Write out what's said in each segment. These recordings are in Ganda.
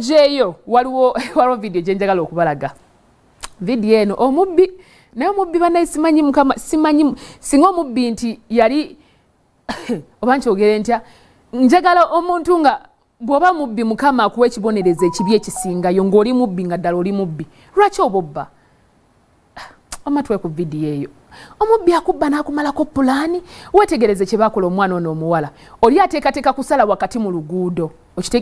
Jeyo waliwo video gyenjagala okubalaga. Video eno omubbi naye omubbi banaye simanyi mukama simanyi singa omubbi nti yali oba nkyogere ntya njagala omuntu nga bw'oba mubbi mukama akuwa ekibonerezo ekibi ekisingayo ng'oli mubbi nga ddala oli mubbi lwaki obobba amatwe ku video eyo omubbi akubba n'akumalako pulaani weetegereze kye baakola omwana ono omuwala oli ateekateeka kusala wakati mu luguudo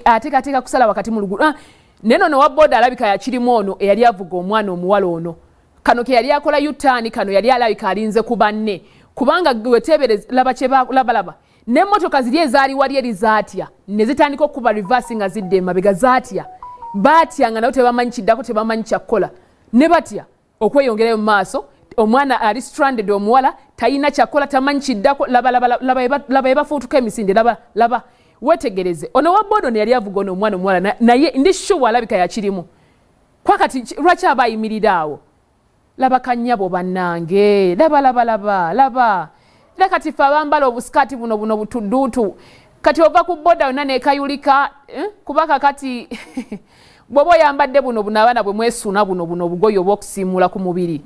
ateekateeka kusala wakati mu luguudo neno no wa boda alabika yakirimu ono eyali avuga omwana omuwala ono kano ke yali akola yutaani kano yali alabika alinze ku banne kubanga weteebereze laba n'emmotoka ziri ezaali wali eri zaatya ne zitandika okuba reverse nga zidde emabega zaatya baatya nga nabo tebamanyi kiddako tebamanyi kyakkola ne batya okweyongerayo mu maaso omwana ali stranded omuwala tayina kyakkola tamanyi kiddako laba ebafuutuka emisinde laba wetegereze ono wa bodo ne yali avuga ono omwana omuwala naye ndi sure alabika yakirimu kwakati lwaki aba ayimirira awo laba kanyabo bannange laba kati fe abambala obusikati buno butudduutu kati ova ku boda yonna nekayulika kubaka kati bw'oba oyambadde buno abaana bwe mwesuna buno obugoye obw'okusiimula ku mubiri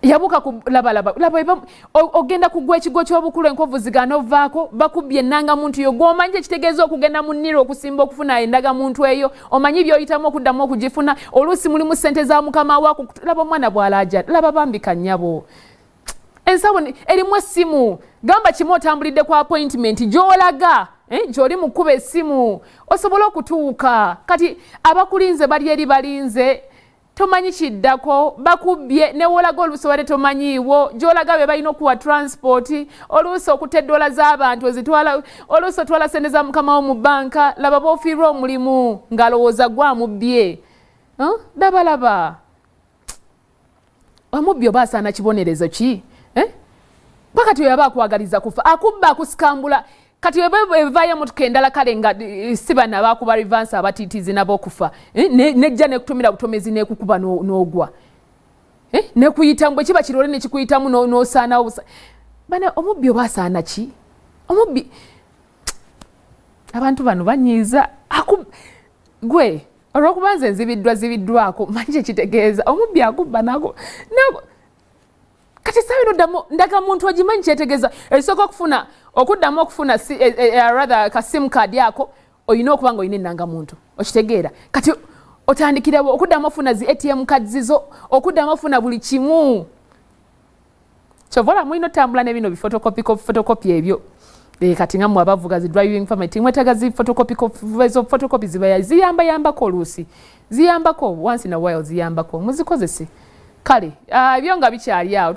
yabuka ku laba ogenda kugwa ekigo ky'obukulu enkovu zigana ovaako bakubbye ennanga muntu yo gw'omanyi ekitegeeza okugenda mu nniro okusimba okufuna endaga muntu eyo omanyi by'oyitamu okuddamu okugifuna oluusi mulimu ssente za mukama waako laba omwana bw'alaja laba bambika nnyabo ensawo erimu essimu gamba kimu otambulidde ku appointment gy'olaga gy'oli mu kkuba essimu osobola okutuuka kati abakulinze bali eri balinze tomanyi kiddako bakubbye newolaga oluusi wadde tomanyiiwo gy'olaga be balina okuwa transport oluusi okutta eddola z'abantu ozitwala oluusi otwala ssente za mukama wo mu banka laba boofiirwa omulimu ng'alowooza gwamubbye laba omubbi oba asaana kibonerezo ki pakati oyo aba akwagaliza kufa akubba akusikambula kati webevaayo emotoka endala kale nga si bana baakuba revansi abatiitizi nabo okufa nejja nekutumira butomezi nekukuba n'ogwa nekuyitamu bwe kiba kirole nekikuyitamu n'osaanawo bana omubbi oba asaana ki omubbi abantu bano banyiiza gwe olw'okuba nze zibiddwako manyi kyekitegeeza omubbi akubba nago kati sawa ino ndaga muntu ogimanyi kyetegeeza ekisooka okuddamu okufuna rather ka sim card yako oyina okuba nga oyina ennanga muntu okitegeera kati otandikirawo okuddamu ofuna zi ATM cards zizo okuddamu ofuna buli kimu kyovola mulina otambula n'ebino bifotokopi ebyo kati nga mmwe abavuga zi driving permit mwetaaga zi fotokopi ziba ziyambayambako oluusi ziyambako once in a while ziyambako muzikozese kale ebyo nga bikyali awo